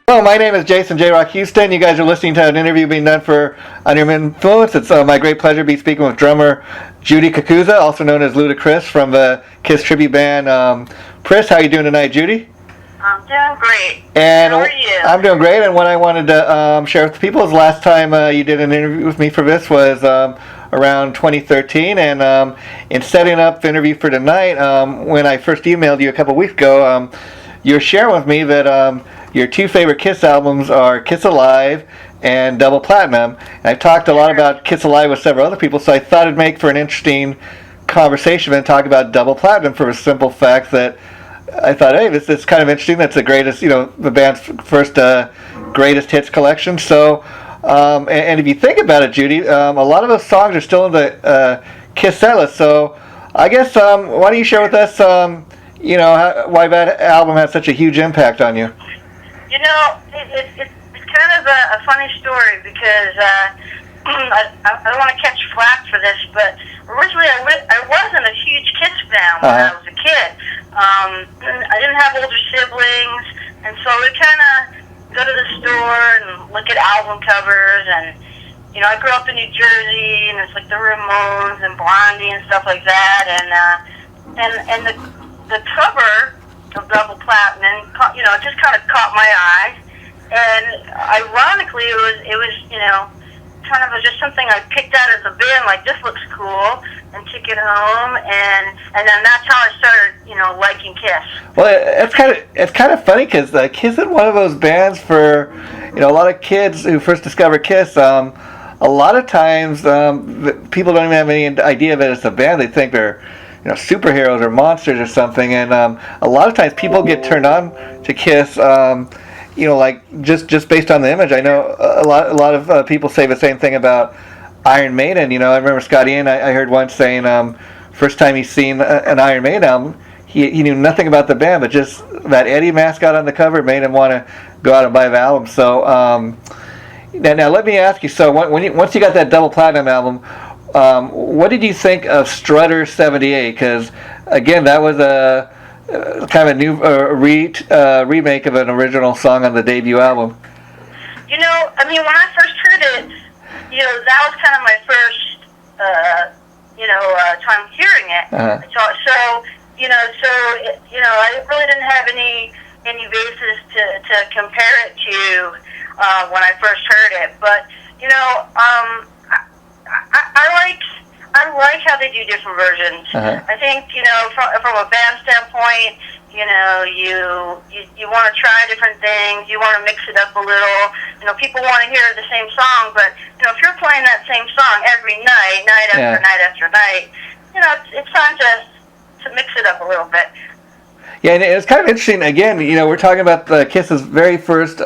Hello, my name is Jason JROCK Houston. You guys are listening to an interview being done for Under Influence. It's my great pleasure to be speaking with drummer Judy Cocuza, also known as Criss from the Kiss Trubute Band. PRISS, how are you doing tonight, Judy? I'm doing great. And how are you? I'm doing great, and what I wanted to share with the people is last time you did an interview with me for this was around 2013, and in setting up the interview for tonight, when I first emailed you a couple weeks ago, you were sharing with me that your two favorite Kiss albums are Kiss Alive and Double Platinum. And I've talked a lot about Kiss Alive with several other people, so I thought it'd make for an interesting conversation and talk about Double Platinum for a simple fact that I thought, hey, this is kind of interesting. That's the greatest, the band's first greatest hits collection. So, and if you think about it, Judy, a lot of those songs are still in the Kiss set list. So, I guess why don't you share with us, why that album had such a huge impact on you? It's kind of a funny story because I don't want to catch flack for this, but originally I wasn't a huge Kiss fan when I was a kid. I didn't have older siblings, and so we kind of go to the store and look at album covers, and I grew up in New Jersey, and it's like the Ramones and Blondie and stuff like that, and the cover of Double Platinum, just kind of caught my eye, and ironically, it was kind of just something I picked out as a band, like this looks cool, and took it home, and then that's how I started, liking Kiss. Well, it's kind of funny because Kiss is one of those bands for, a lot of kids who first discover Kiss. A lot of times, people don't even have any idea that it's a band. They think they're superheroes or monsters or something, and a lot of times people get turned on to Kiss, like just based on the image. I know a lot of people say the same thing about Iron Maiden. I remember Scott Ian, I heard once saying first time he's seen an Iron Maiden album, he knew nothing about the band, but just that Eddie mascot on the cover made him want to go out and buy the album. So now let me ask you, so once you got that Double Platinum album, what did you think of Strutter 78? Because, again, that was a kind of a new remake of an original song on the debut album. When I first heard it, that was kind of my first, time hearing it. I really didn't have any basis to compare it to when I first heard it. But, I like how they do different versions. I think from a band standpoint, you want to try different things. You want to mix it up a little. People want to hear the same song, but if you're playing that same song every night, night after night after night, it's time to mix it up a little bit. Yeah, and it's kind of interesting. Again, we're talking about the Kiss's very first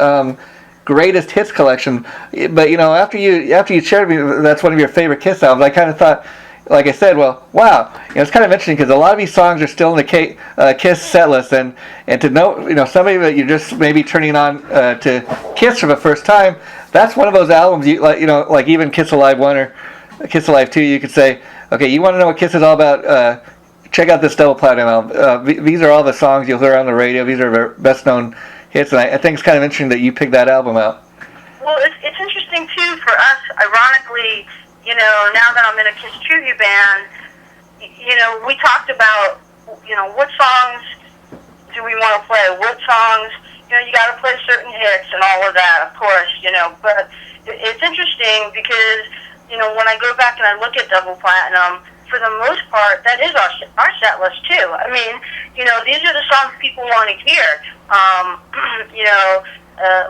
greatest hits collection, but after you shared with me that's one of your favorite Kiss albums, I kind of thought, like I said, well, wow, it's kind of interesting because a lot of these songs are still in the Kiss set list, and to know somebody that you're just maybe turning on to Kiss for the first time, that's one of those albums like even Kiss Alive 1 or Kiss Alive 2, you could say, okay, you want to know what Kiss is all about, check out this Double Platinum album. These are all the songs you'll hear on the radio. These are their best known hits, and I think it's kind of interesting that you picked that album out. Well, it's interesting too for us. Ironically, now that I'm in a Kiss Trubute Band, we talked about, what songs do we want to play? What songs, you got to play certain hits and all of that, of course, But it's interesting because, when I go back and I look at Double Platinum, for the most part, that is our set list too. I mean, these are the songs people want to hear.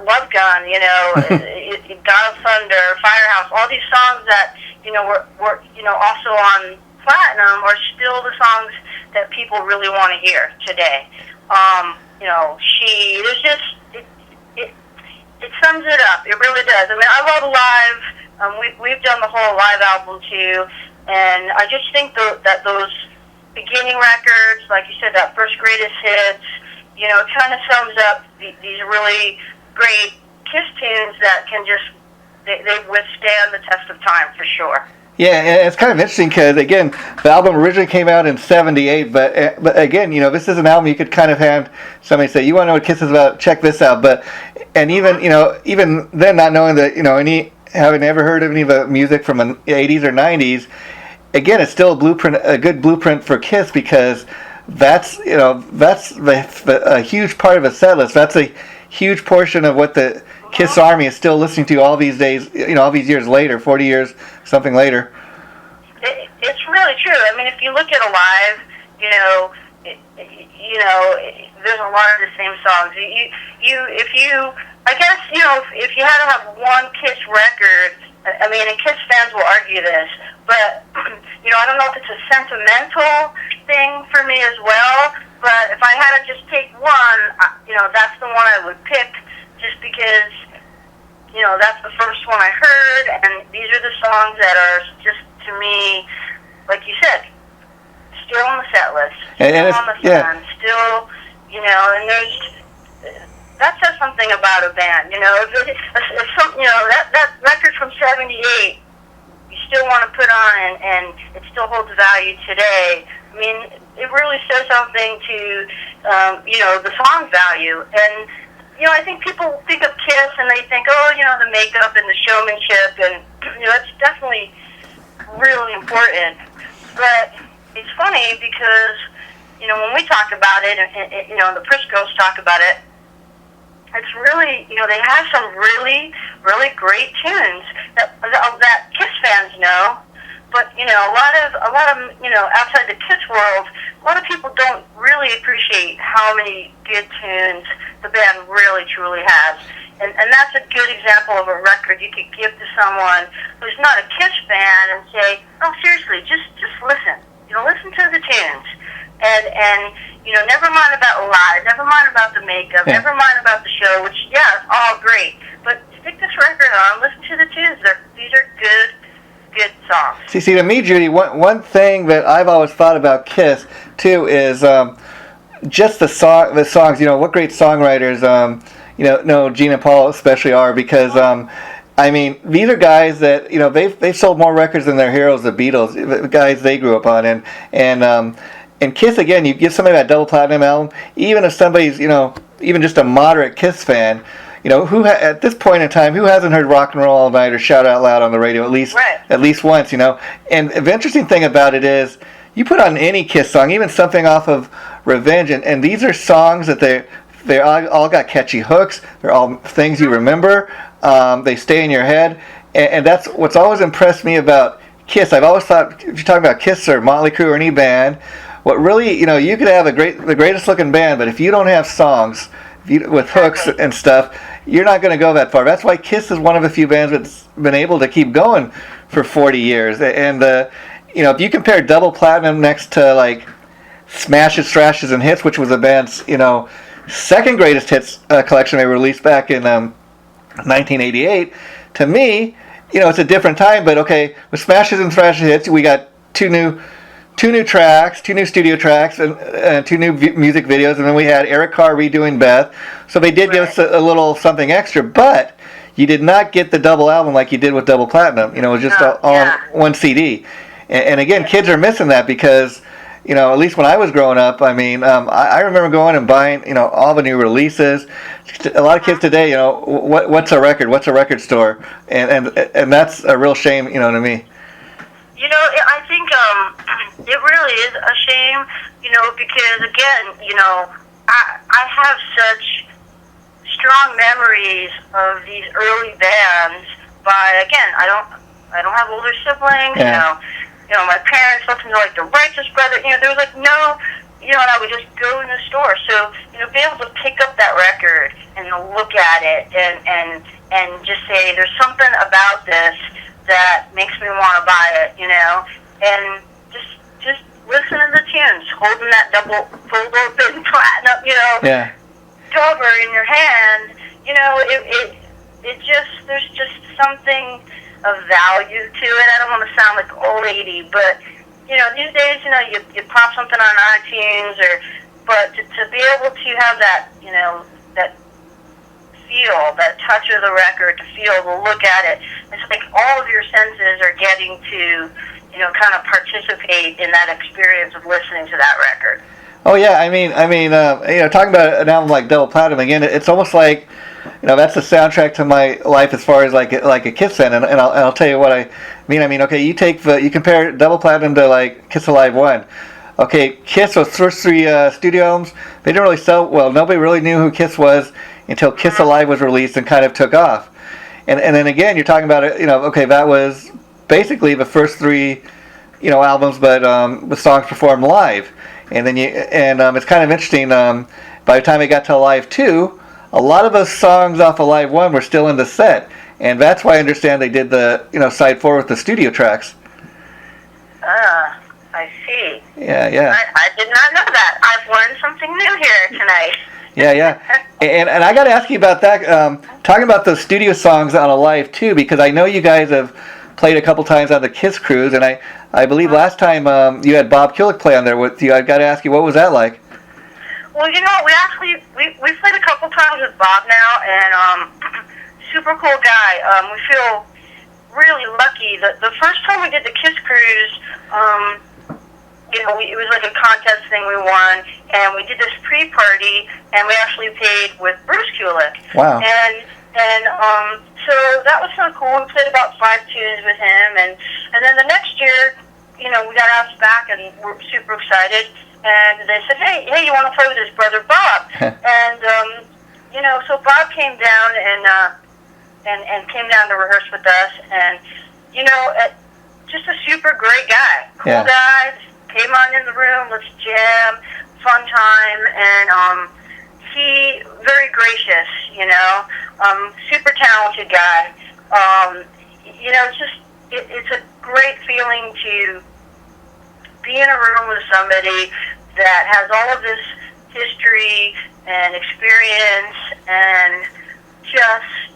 Love Gun, God of Thunder, Firehouse, all these songs that were also on Platinum are still the songs that people really want to hear today. It sums it up. It really does. I mean, I love Live. We've done the whole Live album too. And I just think that those beginning records, like you said, that first greatest hits, it kind of sums up these really great Kiss tunes that can just, they withstand the test of time for sure. Yeah, and it's kind of interesting because, again, the album originally came out in 78, but again, this is an album you could kind of have somebody say, you want to know what Kiss is about, check this out. But and even even then, not knowing that having never heard of any of the music from the 80s or 90s, again, it's still a good blueprint for Kiss, because that's a huge part of a set list. That's a huge portion of what the Kiss Army is still listening to all these days, all these years later, 40 years, something later. It's really true. I mean, if you look at Alive, there's a lot of the same songs. If you had to have one Kiss record, I mean, and Kiss fans will argue this, but I don't know if it's a sentimental thing for me as well. But if I had to just take one, that's the one I would pick, just because that's the first one I heard, and these are the songs that are just, to me, like you said, still on the set list, still on the fan, still, and there's, that says something about a band, that record from '78, you still want to put on, and it still holds value today. I mean, it really says something to, the song value, and, I think people think of Kiss and they think, the makeup and the showmanship, and, that's definitely really important. But it's funny because, when we talk about it, and the PRISS girls talk about it, it's really, they have some really, really great tunes that Kiss fans know. But, a lot of, outside the Kiss world, a lot of people don't really appreciate how many good tunes the band really, truly has. And that's a good example of a record you could give to someone who's not a Kiss fan and say, oh, seriously, just listen. Listen to the tunes. And never mind about Alive, never mind about the makeup, never mind about the show, which, it's all great. But stick this record on, listen to the tunes. These are good songs. See, to me, Judy, one thing that I've always thought about Kiss too is just the songs. What great songwriters Gene and Paul especially are, because I mean, these are guys that they've sold more records than their heroes, the Beatles, the guys they grew up on, and Kiss, again, you give somebody that double platinum album, even if somebody's even just a moderate Kiss fan. Who at this point in time, who hasn't heard Rock and Roll All Night or Shout Out Loud on the radio at least once, And the interesting thing about it is, you put on any Kiss song, even something off of Revenge, and these are songs that they all got catchy hooks. They're all things you remember. They stay in your head, and that's what's always impressed me about Kiss. I've always thought, if you're talking about Kiss or Motley Crue or any band, what really, you could have the greatest looking band, but if you don't have songs with hooks and stuff, you're not going to go that far. That's why Kiss is one of the few bands that's been able to keep going for 40 years. And if you compare double platinum next to like Smashes, Thrashes, and Hits, which was the band's second greatest hits collection they released back in 1988, to me, it's a different time. But okay, with Smashes and Thrashes Hits, we got two new tracks, 2 new studio tracks, and 2 new music videos, and then we had Eric Carr redoing Beth. So they did give us a little something extra, but you did not get the double album like you did with double platinum. It was just all on one CD. And again, kids are missing that, because at least when I was growing up, I mean, I remember going and buying all the new releases. A lot of kids today, what's a record? What's a record store? And that's a real shame, to me. I think it really is a shame, because, again, I have such strong memories of these early bands by, again, I don't have older siblings, my parents listened to, like, the Righteous Brothers, there was, like, no, and I would just go in the store, so, be able to pick up that record and look at it and just say, there's something about this that makes me want to buy it, and just listen to the tunes, holding that double fold open platinum, cover in your hand, it just, there's just something of value to it. I don't want to sound like old lady, but these days, you pop something on iTunes, but to be able to have that, that feel, that touch of the record, to feel, to look at it, it's like all of your senses are getting to, kind of participate in that experience of listening to that record. Oh yeah, talking about an album like Double Platinum again, it's almost like, that's the soundtrack to my life as far as like a Kiss fan, and I'll tell you what I mean. Okay, you compare Double Platinum to like Kiss Alive 1. Okay, Kiss, those first 3 studio albums, they didn't really sell well. Nobody really knew who Kiss was until Kiss Alive was released and kind of took off. And then again, you're talking about it. Okay, that was basically the first 3, albums, but with songs performed live. And then it's kind of interesting. By the time it got to Alive 2, a lot of those songs off Alive 1 were still in the set, and that's why I understand they did the side 4 with the studio tracks. I see. Yeah. I did not know that. I've learned something new here tonight. Yeah. And I got to ask you about that. Talking about those studio songs on Alive 2, because I know you guys have played a couple times on the Kiss cruise, and I believe last time you had Bob Cilic play on there with you. I got to ask you, what was that like? Well, we played a couple times with Bob now, and super cool guy. We feel really lucky. The first time we did the Kiss cruise, it was like a contest thing we won, and we did this pre-party, and we actually played with Bruce Kulick. Wow. And so that was so cool. We played about 5 tunes with him, and then the next year, we got asked back, and we're super excited. And they said, hey, you want to play with his brother Bob? And so Bob came down and came down to rehearse with us, and just a super great guy, cool guy. Came on in the room, let's jam, fun time, and he very gracious, super talented guy. It's a great feeling to be in a room with somebody that has all of this history and experience, and just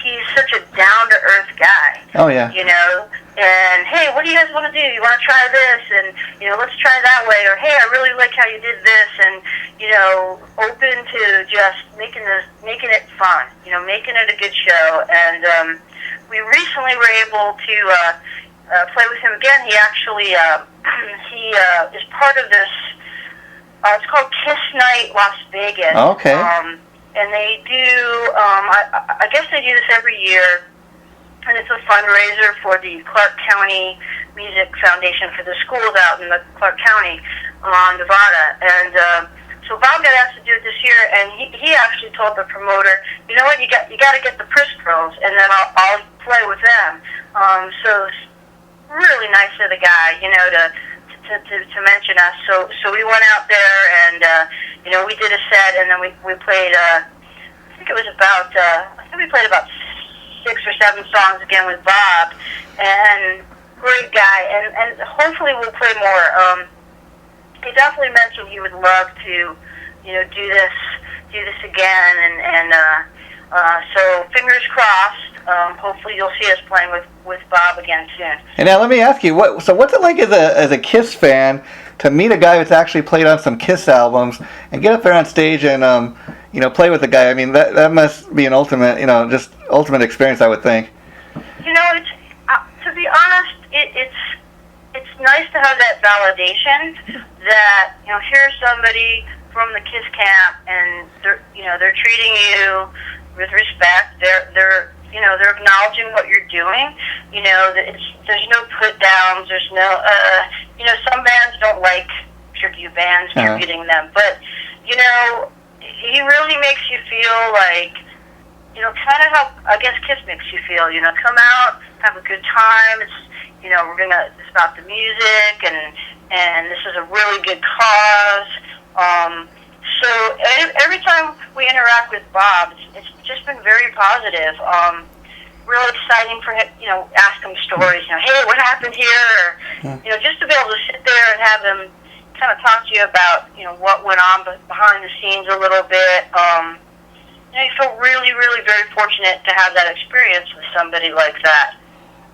he's such a down-to-earth guy. Oh, yeah. And, hey, what do you guys want to do? You want to try this? And, let's try that way. Or, hey, I really like how you did this. And, open to just making it fun, making it a good show. And we recently were able to play with him again. He actually, he is part of this, it's called Kiss Night Las Vegas. Okay. And they do, I guess they do this every year, and it's a fundraiser for the Clark County Music Foundation for the schools out in the Clark County, Nevada. And so Bob got asked to do it this year, and he actually told the promoter, you know what, you got to get the PRISS girls, and then I'll play with them. So it's really nice of the guy, to mention us. So we went out there, and we did a set, and then we played. I think we played about 6 or 7 songs again with Bob, and great guy. And hopefully we'll play more. He definitely mentioned he would love to, do this again, and so fingers crossed. Hopefully you'll see us playing with Bob again soon. And now let me ask you, what's it like as a Kiss fan to meet a guy that's actually played on some Kiss albums and get up there on stage and play with the guy? I mean, that must be an ultimate experience, I would think. It's to be honest, it's nice to have that validation that here's somebody from the Kiss camp, and they're treating you with respect. They're acknowledging what you're doing. There's no put downs. There's no, some bands don't like tribute bands tributing them, but he really makes you feel like, kind of how I guess Kiss makes you feel. Come out, have a good time. It's it's about the music, and this is a really good cause. So every time we interact with Bob, it's just been very positive. Real exciting for him, ask him stories. Hey, what happened here? Or, just to be able to sit there and have him kind of talk to you about, what went on behind the scenes a little bit. You feel really, really very fortunate to have that experience with somebody like that.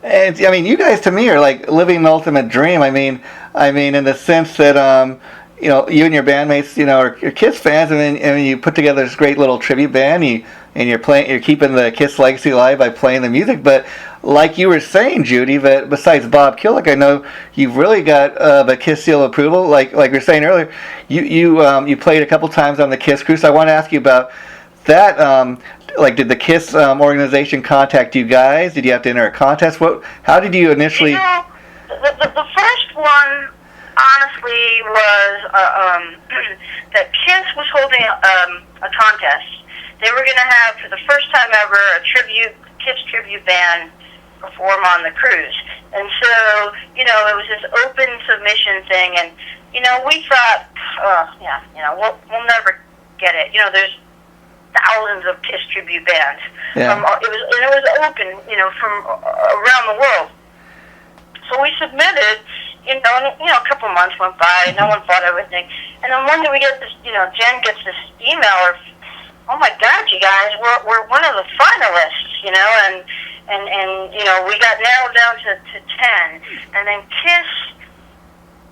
And you guys to me are like living the ultimate dream. I mean, in the sense that you and your bandmates, are Kiss fans, and then you put together this great little tribute band. You're keeping the Kiss legacy alive by playing the music. But like you were saying, Judy, that besides Bob Cilic, I know you've really got the Kiss seal of approval. Like we were saying earlier, you played a couple times on the Kiss cruise. So I want to ask you about that. Did the Kiss organization contact you guys? Did you have to enter a contest? How did you initially? The first one, honestly, was that Kiss was holding a contest. They were going to have, for the first time ever, a Kiss tribute band perform on the cruise. And so, it was this open submission thing, and, we thought, we'll never get it. There's thousands of Kiss tribute bands. Yeah. It was open, from around the world. So we submitted, and a couple months went by, no one thought of anything. And then one day we get this, Jen gets this email of, oh my God, you guys, we're one of the finalists, and we got narrowed down to 10. And then Kiss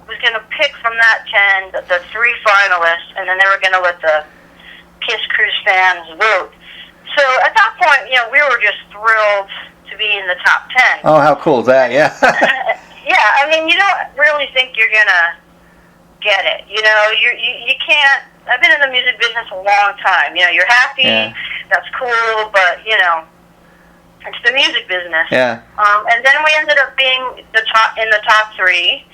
was going to pick from that 10 the 3 finalists, and then they were going to let the Kiss cruise fans vote. So at that point, we were just thrilled to be in the top 10. Oh, how cool is that? Yeah. Yeah, you don't really think you're gonna get it. You can't. I've been in the music business a long time. You're happy, that's cool, but it's the music business. Yeah. And then we ended up being in the top 3.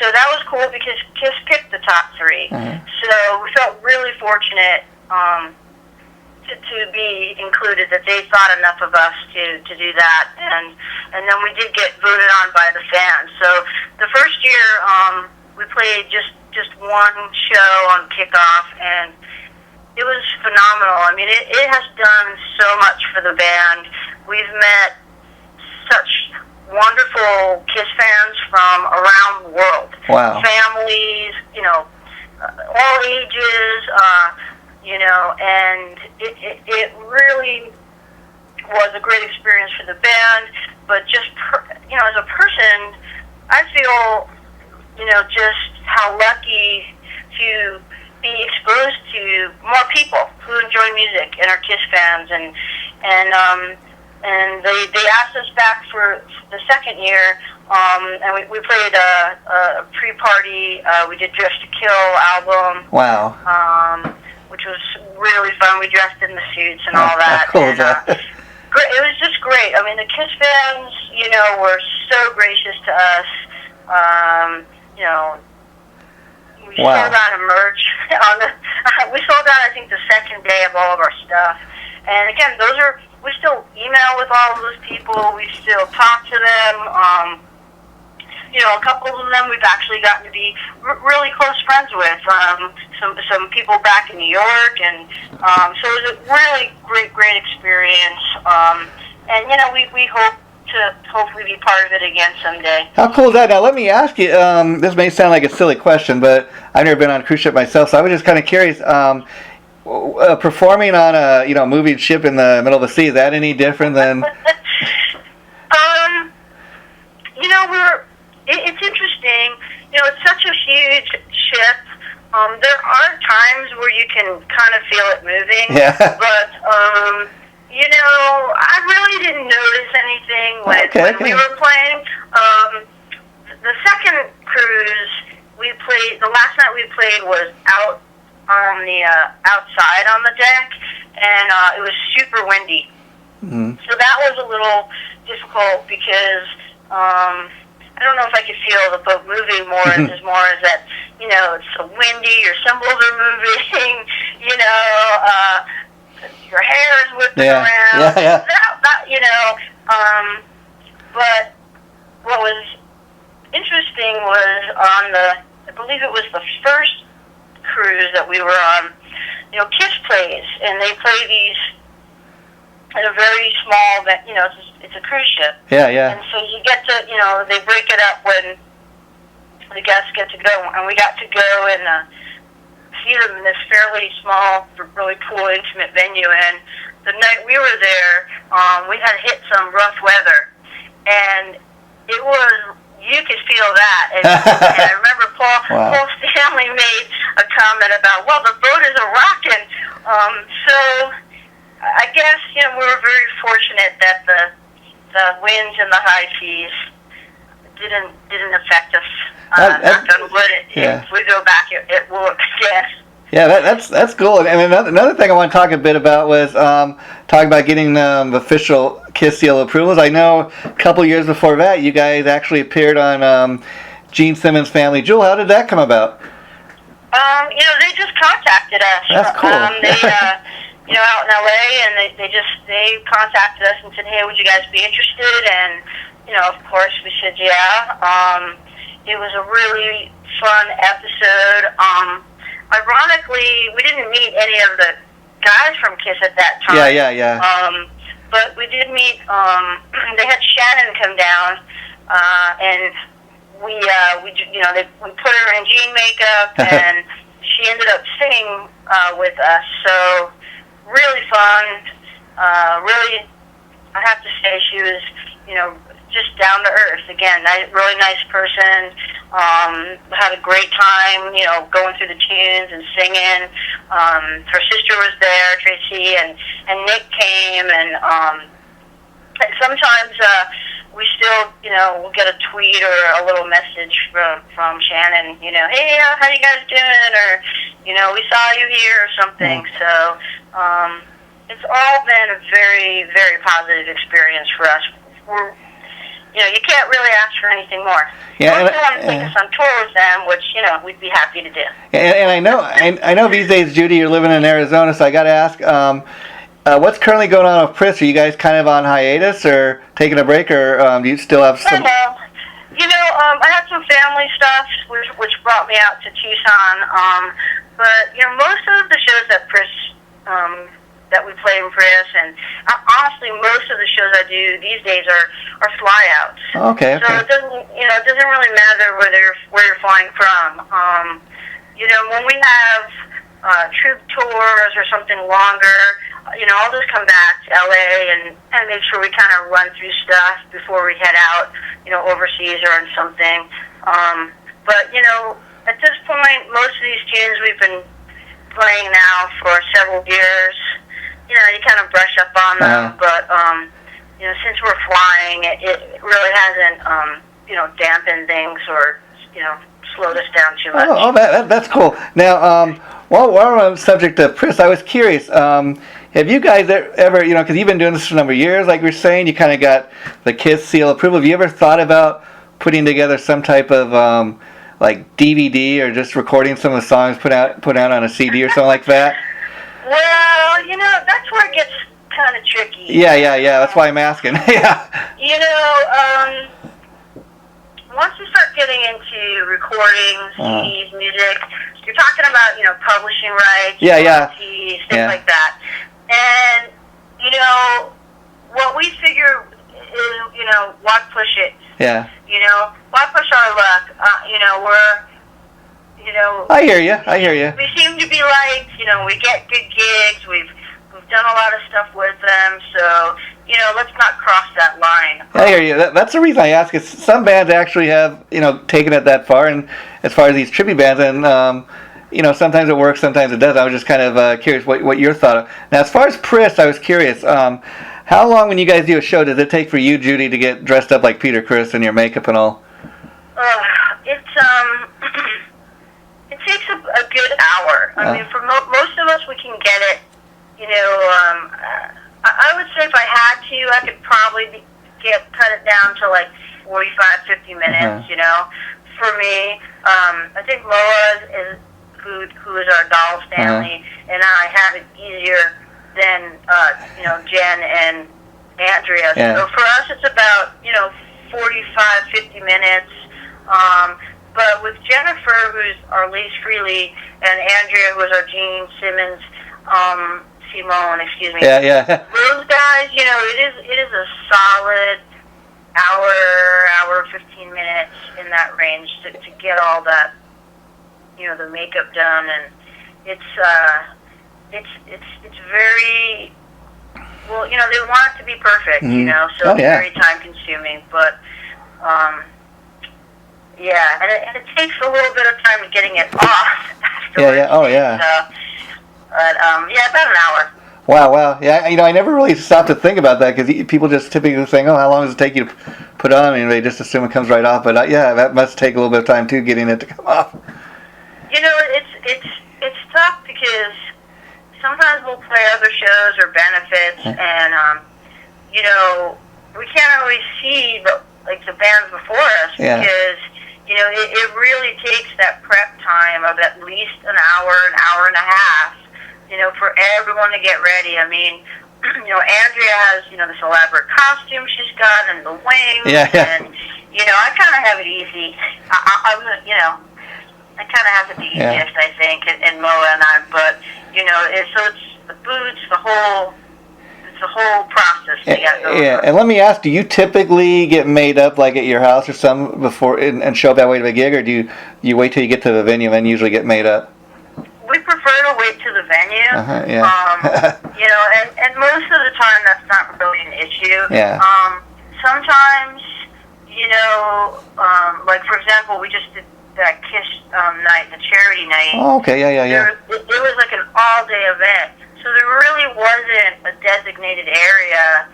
So that was cool because Kiss picked the top 3. Mm-hmm. So we felt really fortunate to be included, that they thought enough of us to do that, and then we did get voted on by the fans. So the first year we played just one show on kickoff, and it was phenomenal. It has done so much for the band. We've met such wonderful Kiss fans from around the world. Wow. Families, all ages, and it really was a great experience for the band. But just, as a person, I feel, just how lucky to be exposed to more people who enjoy music and are Kiss fans, and they asked us back for the second year, and we played a pre-party. We did Dress to Kill album. Wow. Which was really fun. We dressed in the suits and all that. How cool is that? Great. It was just great. The Kiss fans, were so gracious to us. We sold out of merch. We sold out, I think, the second day of all of our stuff. And again, we still email with all of those people. We still talk to them. A couple of them we've actually gotten to be really close friends with. Some people back in New York, and so it was a really great experience. And we hope to hopefully be part of it again someday. How cool is that? Now let me ask you. This may sound like a silly question, but I've never been on a cruise ship myself, so I was just kind of curious. Performing on a moving ship in the middle of the sea, is that any different than? It's interesting. It's such a huge ship. There are times where you can kind of feel it moving. Yeah. But I really didn't notice anything when we were playing. The second cruise we played, the last night we played was out on the outside on the deck, and it was super windy. Mm-hmm. So that was a little difficult because I don't know if I could feel the boat moving more as more as that, it's so windy, your cymbals are moving, your hair is whipping around. Yeah. But what was interesting was I believe it was the first cruise that we were on, Kiss plays, and they play these at a very small, it's a cruise ship. Yeah. And so you get to, they break it up when the guests get to go, and we got to go and see them in this fairly small, really cool, intimate venue. And the night we were there, we had hit some rough weather, and it was you could feel that. And I remember Paul Stanley made a comment about, well, the boat is a-rockin'. So I guess, we were very fortunate that the winds and the high seas didn't affect us. Knock on wood, if we go back, it will again. Yeah, that's cool. And another thing I want to talk a bit about was talking about getting official Kiss seal approvals. I know a couple years before that, you guys actually appeared on Gene Simmons' Family Jewel. How did that come about? They just contacted us. That's cool. They, out in LA, and they contacted us and said, hey, would you guys be interested? And, of course, we said, yeah. It was a really fun episode. Ironically, we didn't meet any of the guys from Kiss at that time. Yeah. But we did meet. They had Shannon come down, and we put her in jean makeup, and she ended up singing with us. So really fun. Really, I have to say, she was, just down to earth. Again, really nice person. Had a great time, going through the tunes and singing. Her sister was there, Tracy, and Nick came, and sometimes we still, we'll get a tweet or a little message from Shannon, hey, how you guys doing? Or, we saw you here or something. So it's all been a very, very positive experience for us. You can't really ask for anything more. Yeah, if you want to take us on tour with them, which, we'd be happy to do. And I know these days, Judy, you're living in Arizona, so I got to ask, what's currently going on with PRISS? Are you guys kind of on hiatus or taking a break, or do you still have some... I had some family stuff, which brought me out to Tucson, but, most of the shows that PRISS... that we play in PRISS, and honestly, most of the shows I do these days are flyouts. Okay. So it doesn't really matter where you're flying from. When we have troop tours or something longer, I'll just come back to LA and make sure we kind of run through stuff before we head out, overseas or on something. But at this point, most of these tunes we've been playing now for several years. You kind of brush up on them, but, since we're flying, it really hasn't, dampened things or, slowed us down too much. Oh, that's cool. Now, while we're on the subject of PRISS, I was curious, have you guys ever, because you've been doing this for a number of years, like you're saying, you kind of got the Kiss seal approval. Have you ever thought about putting together some type of, DVD or just recording some of the songs, put out on a CD or something like that? Well, that's where it gets kind of tricky. Yeah. That's why I'm asking. Yeah. Once you start getting into recordings, CDs, music, you're talking about, publishing rights, royalties, things like that. And, what we figure is, why push it? Yeah. Why push our luck? I hear you. We seem to be liked, we get good gigs, we've done a lot of stuff with them, so, let's not cross that line. I hear you. That's the reason I ask, is some bands actually have, taken it that far, and as far as these tribute bands, and, sometimes it works, sometimes it doesn't. I was just kind of curious what your thought of. Now, as far as PRISS, I was curious, how long, when you guys do a show, does it take for you, Judy, to get dressed up like Peter Criss and your makeup and all? It takes a good hour. I mean, for most of us, we can get it. I would say if I had to, I could probably cut it down to like 45, 50 minutes. For me, I think Loa who is our doll, Stanley, and I have it easier than Jen and Andrea. Yeah. So for us, it's about 45, 50 minutes. But with Jennifer, who's our Lise Freely, and Andrea, who's our Gene Simmons, Simone, excuse me. Yeah. Those guys, it is a solid hour, 15 minutes in that range to get all that, the makeup done, and it's very, well, they want it to be perfect, so it's very time consuming, but, Yeah, and it takes a little bit of time getting it off Yeah, afterwards. yeah, oh yeah. So, but yeah, about an hour. Wow. Yeah, I never really stopped to think about that because people just typically think, oh, how long does it take you to put on? And they just assume it comes right off. But yeah, that must take a little bit of time too, getting it to come off. You know, it's tough because sometimes we'll play other shows or benefits, and you know, we can't always see the bands before us because you know it really takes that prep time of at least an hour and a half. You know, for everyone to get ready. I mean, you know, Andrea has, you know, this elaborate costume she's got and the wings. Yeah. And, you know, I kind of have it easy. I'm, you know, I kind of have it the easiest, I think, in Moa and I. But, you know, it's the boots, it's the whole process to get going. Yeah, and let me ask, do you typically get made up like at your house or something before and show up that way to the gig, or do you wait till you get to the venue and then usually get made up? We prefer to wait to the venue. You know, and most of the time that's not really an issue. Yeah. Sometimes, you know, like for example, we just did that Kiss night, the charity night. Oh, okay, yeah. It was like an all-day event, so there really wasn't a designated area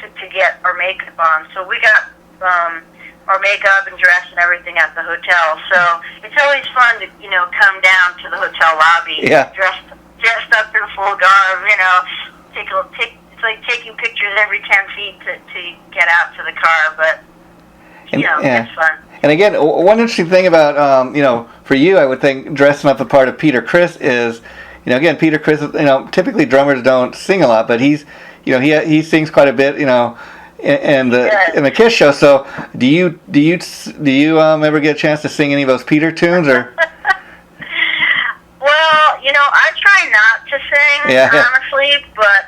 to get our makeup on. So we got our makeup and dress and everything at the hotel. So it's always fun to, you know, come down to the hotel lobby, dressed up in full garb, you know, it's like taking pictures every 10 feet to get out to the car, but, you know, it's fun. And again, one interesting thing about, you know, for you, I would think dressing up a part of Peter Criss is, you know, again, Peter Criss, you know, typically drummers don't sing a lot, but he's, you know, he sings quite a bit, you know, in the Kiss show. So do you ever get a chance to sing any of those Peter tunes, or? Well, you know, I try not to sing, honestly, but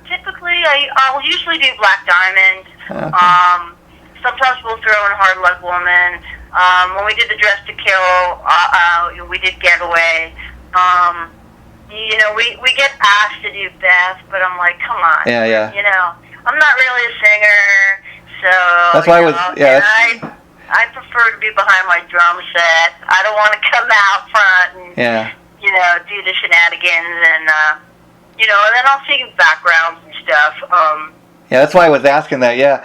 typically I'll usually do Black Diamond. Okay. Sometimes we'll throw in Hard Luck Woman. When we did the Dress to Kill, we did Getaway. You know, we get asked to do Beth, but I'm like, come on. Yeah. You know, I'm not really a singer, so that's why I prefer to be behind my drum set. I don't want to come out front and you know, do the shenanigans and you know, and then I'll sing backgrounds and stuff. Yeah, that's why I was asking that. Yeah,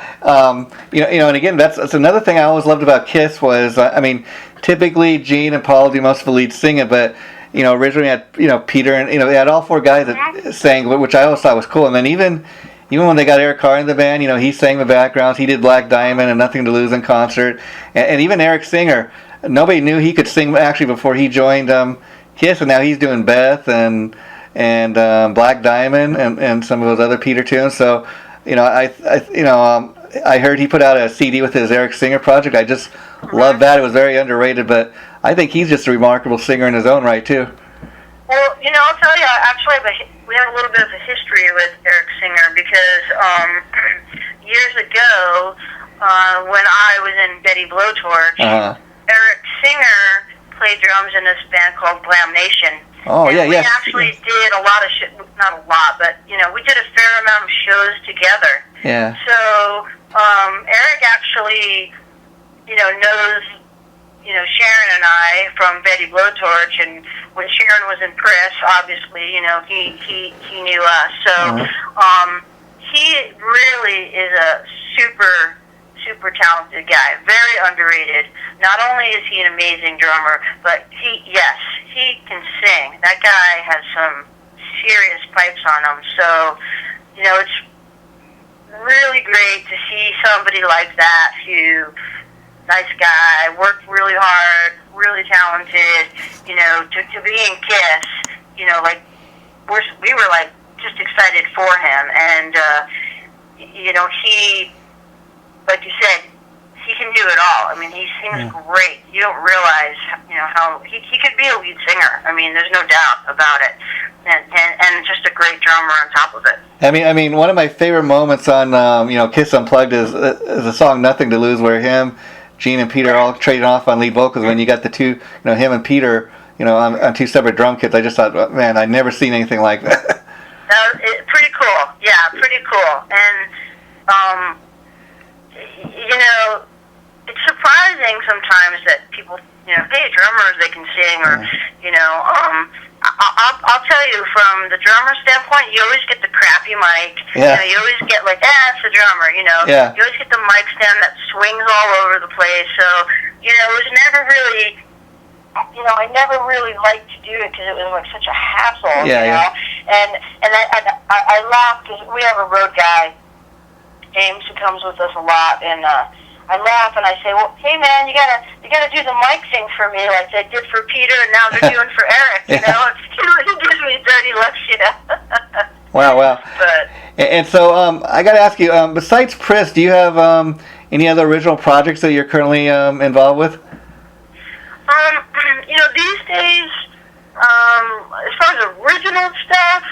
you know, and again, that's another thing I always loved about Kiss was, I mean, typically Gene and Paul do most of the lead singing, but you know, originally had, you know, Peter and, you know, they had all four guys that sang, which I always thought was cool. And then even when they got Eric Carr in the band, you know, he sang the backgrounds. He did Black Diamond and Nothing to Lose in concert, and even Eric Singer, nobody knew he could sing actually before he joined Kiss, and now he's doing Beth and Black Diamond and some of those other Peter tunes. So, you know, I heard he put out a CD with his Eric Singer project. I just love that. It was very underrated, but I think he's just a remarkable singer in his own right too. Well, you know, I'll tell you, actually, we have a little bit of a history with Eric Singer because years ago, when I was in Betty Blowtorch, Eric Singer played drums in this band called Glam Nation. Oh, and we actually did a lot of shit, not a lot, but, you know, we did a fair amount of shows together. Yeah. So, Eric actually, you know, knows, you know, Sharon and I from Betty Blowtorch, and when Sharon was in PRISS, obviously, you know, he knew us. So, he really is a super talented guy, very underrated. Not only is he an amazing drummer, but he can sing. That guy has some serious pipes on him. So, you know, it's really great to see somebody like that who, nice guy, worked really hard, really talented, you know, to be in Kiss, you know, like, we were like just excited for him, and you know, he, like you said, he can do it all. I mean, he sings great. You don't realize, you know, how he could be a lead singer. I mean, there's no doubt about it, and just a great drummer on top of it. I mean, one of my favorite moments on you know, Kiss Unplugged is the song "Nothing to Lose," where Gene and Peter all traded off on lead vocals. When you got the two, you know, him and Peter, you know, on two separate drum kits, I just thought, man, I'd never seen anything like that. Pretty cool. Yeah, pretty cool. And you know, it's surprising sometimes that people, hey, drummers, they can sing, or, I'll tell you, from the drummer standpoint, you always get the crappy mic. Yeah. You always get like, it's the drummer, Yeah. You always get the mic stand that swings all over the place. So, it was never really, I never really liked to do it because it was like such a hassle, Yeah. And I laugh because we have a road guy, James, who comes with us a lot, and I laugh and I say, well, hey man, you gotta do the mic thing for me like they did for Peter and now they're doing for Eric, He gives me dirty looks, Wow. But, and so I got to ask you, besides PRISS, do you have any other original projects that you're currently involved with? These days, as far as original stuff,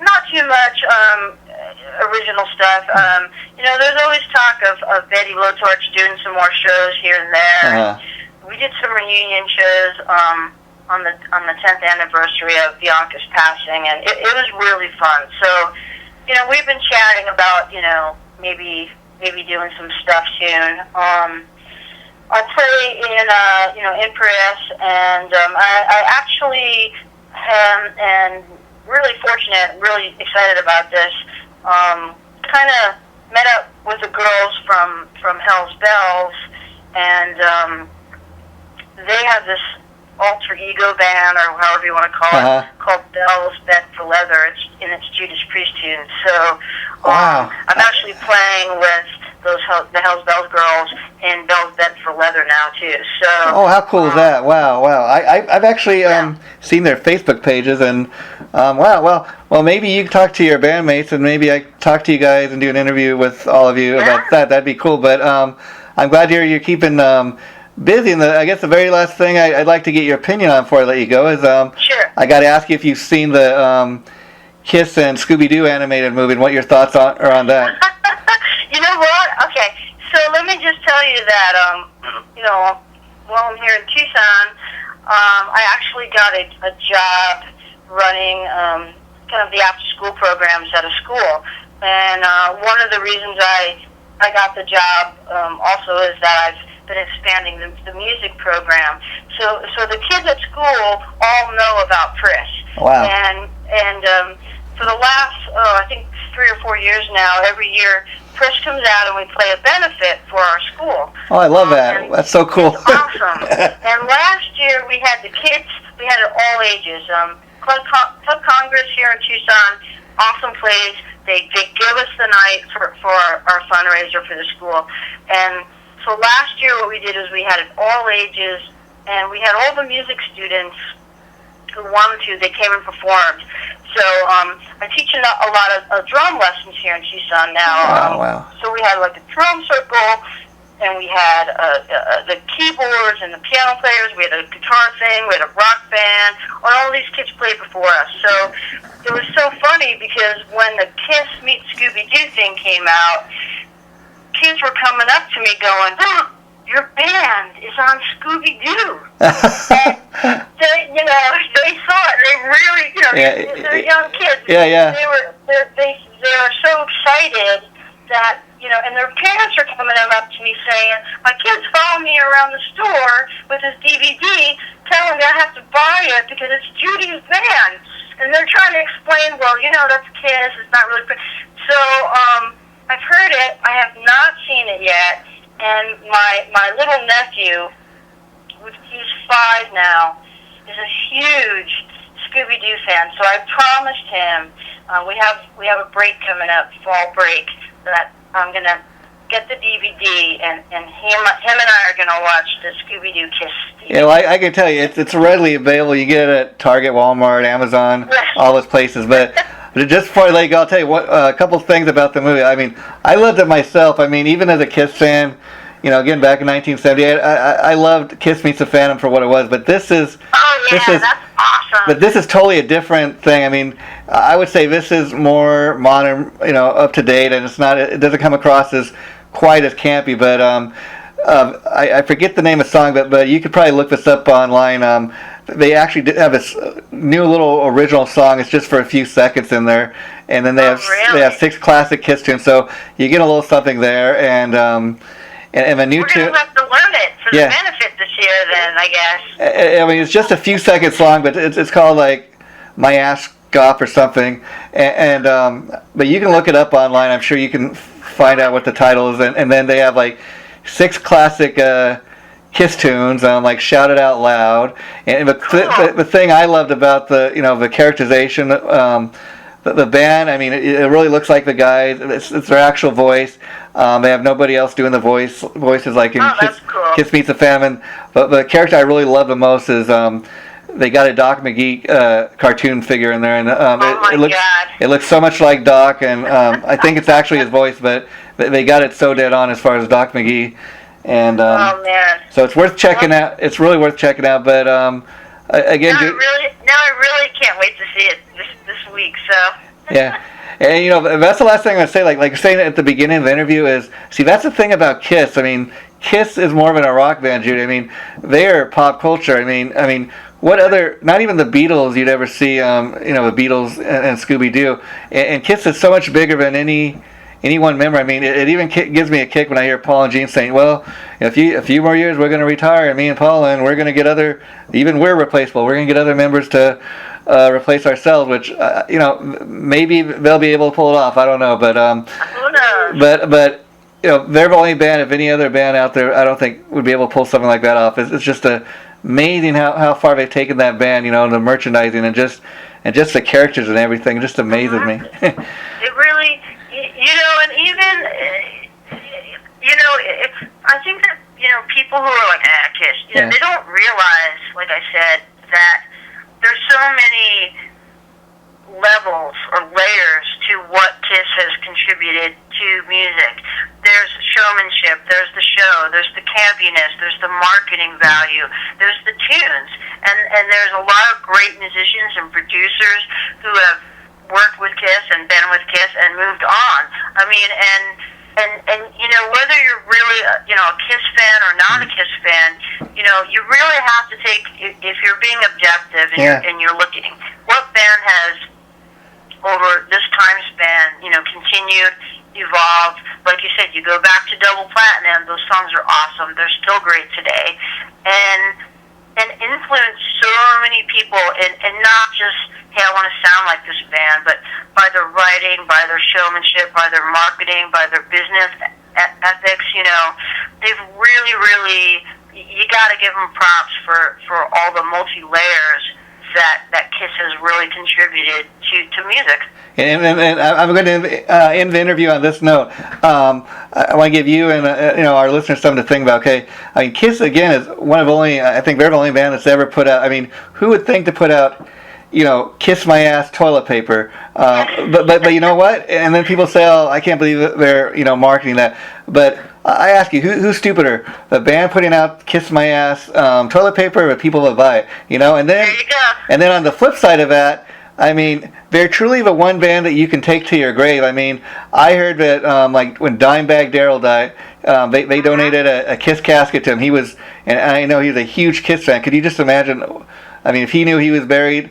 not too much original stuff. There's always talk of Betty Blowtorch doing some more shows here and there. Uh-huh. We did some reunion shows on the 10th anniversary of Bianca's passing, and it was really fun. So, we've been chatting about maybe doing some stuff soon. I play in PRISS, and I actually am really fortunate, really excited about this. Kind of met up with the girls from Hell's Bells, and they have this alter ego band, or however you want to call it, called Bells Bent for Leather. It's Judas Priest tunes. So wow. I'm actually playing with the Hell's Bells girls in Bells Bent for Leather now too. So how cool is that? Wow. I've actually seen their Facebook pages, and well, maybe you talk to your bandmates, and maybe I talk to you guys and do an interview with all of you about that. That'd be cool. But I'm glad you're keeping busy. And I guess the very last thing I'd like to get your opinion on before I let you go is sure. I got to ask you if you've seen the Kiss and Scooby Doo animated movie, and what your thoughts are on that. You know what? Okay, so let me just tell you that, while I'm here in Tucson, I actually got a job running kind of the after-school programs at a school. And one of the reasons I got the job also is that I've been expanding the music program. So the kids at school all know about PRISS. Wow. And for the last, I think 3 or 4 years now, every year, PRISS comes out and we play a benefit for our school. Oh, I love that. That's so cool. It's awesome. And last year we had the kids, we had it all ages. Club Congress here in Tucson, awesome place. They give us the night for our fundraiser for the school. And so last year what we did is we had it all ages, and we had all the music students who wanted to. They came and performed. So I'm teaching a lot of drum lessons here in Tucson now. Wow. So we had like a drum circle, and we had the keyboards and the piano players. We had a guitar thing. We had a rock band. And all these kids played before us. So it was so funny because when the Kiss Meets Scooby Doo thing came out, kids were coming up to me going, your band is on Scooby Doo. And they saw it. They really, they're young kids. Yeah. They were so excited that, and their parents are coming up to me saying, my kids follow me around the store with this DVD, telling me I have to buy it because it's Judy's band. And they're trying to explain, well, that's Kiss. It's not really. So I've heard it. I have not seen it yet. And my little nephew, he's 5 now, is a huge Scooby Doo fan. So I promised him we have a break coming up, fall break, that I'm gonna get the DVD and him and I are gonna watch the Scooby Doo Kiss DVD. Yeah, well, I can tell you it's readily available. You get it at Target, Walmart, Amazon, all those places. But just before I let you go, I'll tell you a couple things about the movie. I mean, I loved it myself. I mean, even as a Kiss fan, again back in 1978, I loved Kiss Meets the Phantom for what it was. But this is that's awesome. But this is totally a different thing. I mean, I would say this is more modern, up to date, and it doesn't come across as quite as campy. But I forget the name of the song, but you could probably look this up online. They actually did have this new little original song. It's just for a few seconds in there, and then they have 6 classic Kiss tunes. So you get a little something there, and a new tune. We're gonna have to learn it for the benefit this year. Then I guess. I mean, it's just a few seconds long, but it's called like My Ass Goff or something, and but you can look it up online. I'm sure you can find out what the title is, and then they have like 6 classic Kiss tunes, like Shout It Out Loud. And the thing I loved about the characterization, the band, I mean, it really looks like the guys. It's their actual voice. They have nobody else doing the voices like in Kiss Meets the Famine. But the character I really love the most is they got a Doc McGee cartoon figure in there, and it looks so much like Doc, and I think it's actually his voice, but they got it so dead on as far as Doc McGee. And oh man! So it's worth checking out. It's really worth checking out. But again, now I really can't wait to see it this week. So yeah, and that's the last thing I'm gonna say. Like you're saying at the beginning of the interview is, see, that's the thing about Kiss. I mean, Kiss is more of a rock band, Judy. I mean, they are pop culture. I mean, what other? Not even the Beatles you'd ever see. The Beatles and Scooby Doo, and Kiss is so much bigger than any one member. I mean, it even gives me a kick when I hear Paul and Gene saying, well, a few more years we're going to retire, and me and Paul, and we're going to get even we're replaceable. We're going to get other members to replace ourselves, which, maybe they'll be able to pull it off. I don't know. But, who knows? But they're the only band, if any other band out there, I don't think would be able to pull something like that off. It's just amazing how far they've taken that band, the merchandising and just the characters and everything. It just amazes me. It really... and even, I think that, people who are like, Kiss, they don't realize, like I said, that there's so many levels or layers to what Kiss has contributed to music. There's showmanship, there's the show, there's the campiness, there's the marketing value, there's the tunes, and there's a lot of great musicians and producers who have worked with Kiss and been with Kiss and moved on. I mean, and whether you're really a Kiss fan or not a Kiss fan, you really have to take, if you're being objective and you're looking, what band has over this time span, continued, evolved. Like you said, you go back to Double Platinum, those songs are awesome. They're still great today, and influenced so many people, and not just, hey, I want to sound like this band, but by their writing, by their showmanship, by their marketing, by their business ethics, they've really, really, you got to give them props for all the multi-layers that Kiss has really contributed to music. And I'm going to end the interview on this note. I want to give you and our listeners something to think about. Okay, I mean, Kiss again is one of only, I think they're the only band that's ever put out. I mean, who would think to put out, Kiss My Ass toilet paper? But you know what? And then people say, oh, I can't believe that they're marketing that. But I ask you, who's stupider, the band putting out Kiss My Ass toilet paper, or people that buy it? And then there you go. And then on the flip side of that, I mean, they're truly the one band that you can take to your grave. I mean, I heard that like when Dimebag Darrell died, they donated a Kiss casket to him. And I know he's a huge Kiss fan. Could you just imagine? I mean, if he knew he was buried,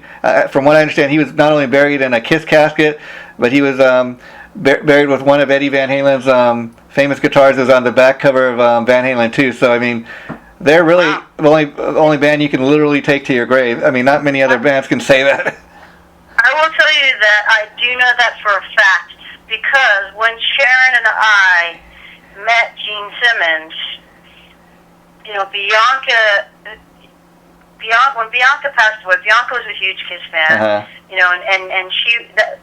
from what I understand, he was not only buried in a Kiss casket, but he was buried with one of Eddie Van Halen's famous guitars. Is on the back cover of Van Halen too. So I mean, they're really the only band you can literally take to your grave. I mean, not many other bands can say that. I will tell you that I do know that for a fact, because when Sharon and I met Gene Simmons, when Bianca passed away, Bianca was a huge Kiss fan, and it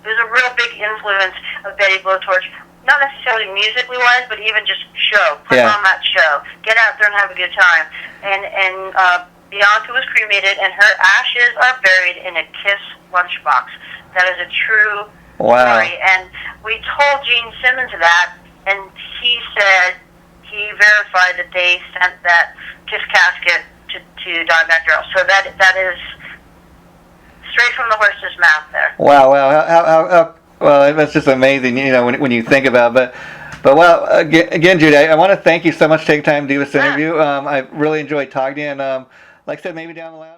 was a real big influence of Betty Blowtorch, not necessarily musically wise, but even just put on that show, get out there and have a good time. And Bianca was cremated, and her ashes are buried in a Kiss lunchbox. That is a true story. And we told Gene Simmons that, and he said he verified that they sent that Kiss casket to Dimebag Darrell. So that is straight from the horse's mouth there. Wow! How well, that's just amazing. When you think about it. But well, again, Judy, I want to thank you so much for taking time to do this interview. I really enjoyed talking to you, and like I said, maybe down the line.